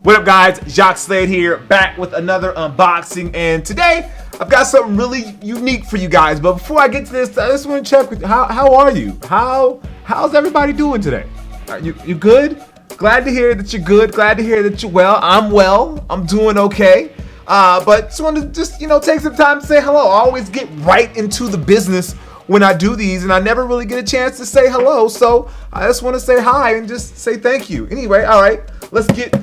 What up, guys? Jacques Slade here, back with another unboxing, and today I've got something really unique for you guys. But before I get to this, I just want to check with you. How are you? How's everybody doing today? You good? Glad to hear that you're good. Glad to hear that you're well. I'm well. I'm doing okay. But just wanted to take some time to say hello. I always get right into the business when I do these, and I never really get a chance to say hello. So I just want to say hi and just say thank you. Anyway, all right, let's get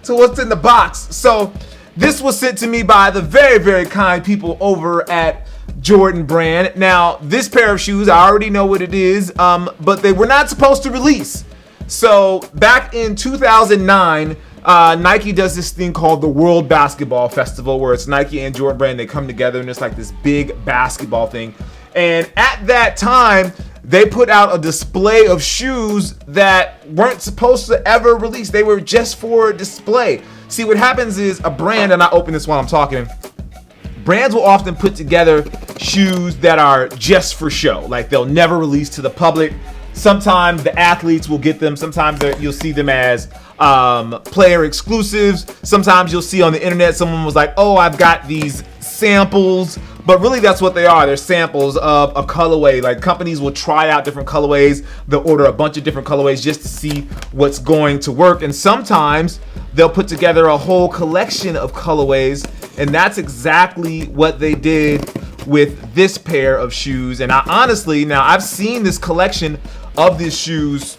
to what's in the box. So this was sent to me by the very, very kind people over at Jordan Brand. Now, this pair of shoes, I already know what it is, but they were not supposed to release. So back in 2009, Nike does this thing called the World Basketball Festival, where it's Nike and Jordan Brand. They come together and it's like this big basketball thing. And at that time, they put out a display of shoes that weren't supposed to ever release. They were just for display. See, what happens is a brand, and I open this while I'm talking, brands will often put together shoes that are just for show. Like, they'll never release to the public. Sometimes the athletes will get them. Sometimes you'll see them as player exclusives. Sometimes you'll see on the internet someone was like, oh, I've got these samples. But really, that's what they are. They're samples of a colorway. Like, companies will try out different colorways. They'll order a bunch of different colorways just to see what's going to work. And sometimes they'll put together a whole collection of colorways. And that's exactly what they did with this pair of shoes. And I've seen this collection of these shoes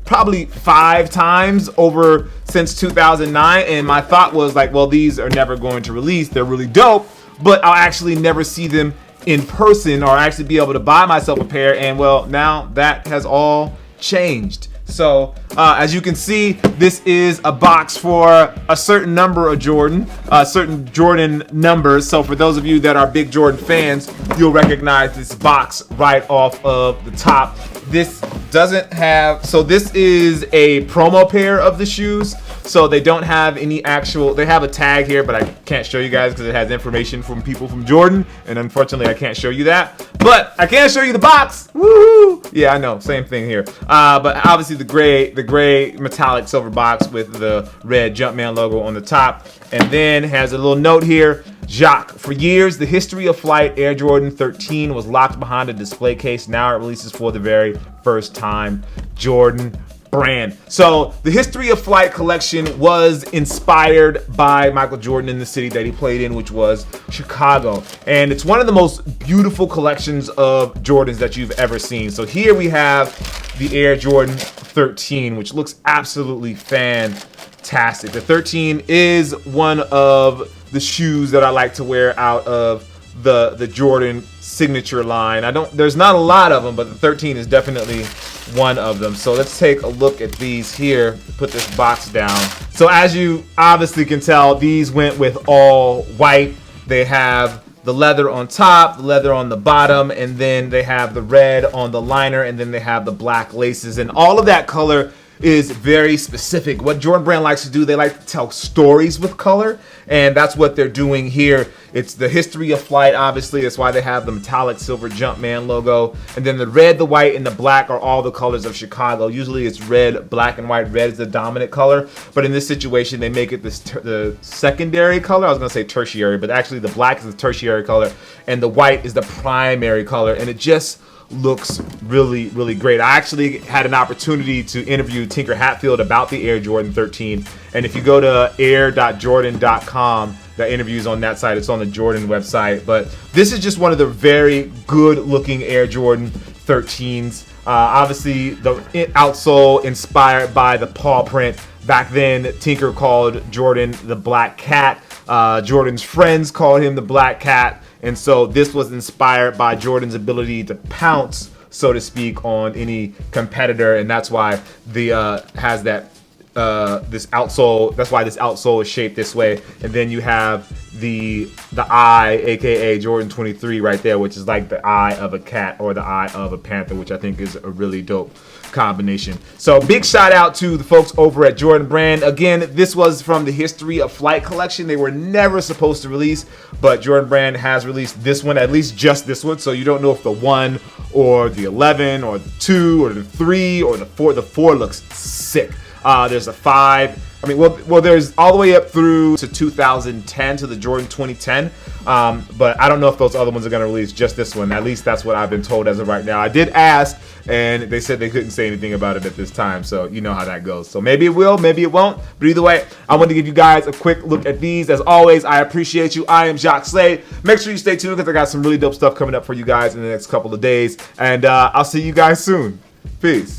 probably 5 times over since 2009. And my thought was like, well, these are never going to release. They're really dope, but I'll actually never see them in person or actually be able to buy myself a pair. And well, now that has all changed. So as you can see, this is a box for a certain number of certain Jordan numbers. So for those of you that are big Jordan fans, you'll recognize this box right off of the top. This doesn't have, so this is a promo pair of the shoes. So they don't have any actual, they have a tag here, but I can't show you guys because it has information from people from Jordan. And unfortunately, I can't show you that. But I can show you the box. Woo! Yeah, I know, same thing here. But obviously the gray metallic silver box with the red Jumpman logo on the top. And then has a little note here. Jacques, for years, the history of flight Air Jordan 13 was locked behind a display case. Now it releases for the very first time. Jordan Brand. So the History of Flight collection was inspired by Michael Jordan in the city that he played in, which was Chicago. And it's one of the most beautiful collections of Jordans that you've ever seen. So here we have the Air Jordan 13, which looks absolutely fantastic. The 13 is one of the shoes that I like to wear out of the Jordan signature line. There's not a lot of them, but the 13 is definitely one of them. So let's take a look at these here. Put this box down. So as you obviously can tell, these went with all white. They have the leather on top, the leather on the bottom, and then they have the red on the liner, and then they have the black laces, and all of that color is very specific. What Jordan Brand likes to do, they like to tell stories with color, and that's what they're doing here. It's the history of flight, obviously. That's why they have the metallic silver Jumpman logo. And then the red, the white, and the black are all the colors of Chicago. Usually it's red, black, and white. Red is the dominant color. But in this situation, they make it the secondary color. I was going to say tertiary, but actually the black is the tertiary color, and the white is the primary color. And it just looks really, really great. I actually had an opportunity to interview Tinker Hatfield about the Air Jordan 13. And if you go to air.jordan.com, that interview's on that site. It's on the Jordan website. But this is just one of the very good looking Air Jordan 13s. Obviously, the outsole inspired by the paw print. Back then, Tinker called Jordan the Black Cat. Jordan's friends called him the Black Cat. And so this was inspired by Jordan's ability to pounce, so to speak, on any competitor, and that's why the has that this outsole. That's why this outsole is shaped this way. And then you have the eye, aka Jordan 23, right there, which is like the eye of a cat or the eye of a panther, which I think is a really dope combination. So big shout out to the folks over at Jordan Brand. Again, this was from the History of Flight collection. They were never supposed to release, but Jordan Brand has released this one, at least just this one. So you don't know if the 1 or the 11 or the 2 or the 3 or the 4. The 4 looks sick. There's a 5. I mean, well, there's all the way up through to 2010 to the Jordan 2010. But I don't know if those other ones are going to release just this one. At least that's what I've been told as of right now. I did ask, and they said they couldn't say anything about it at this time. So you know how that goes. So maybe it will, maybe it won't. But either way, I wanted to give you guys a quick look at these. As always, I appreciate you. I am Jacques Slade. Make sure you stay tuned because I got some really dope stuff coming up for you guys in the next couple of days. And I'll see you guys soon. Peace.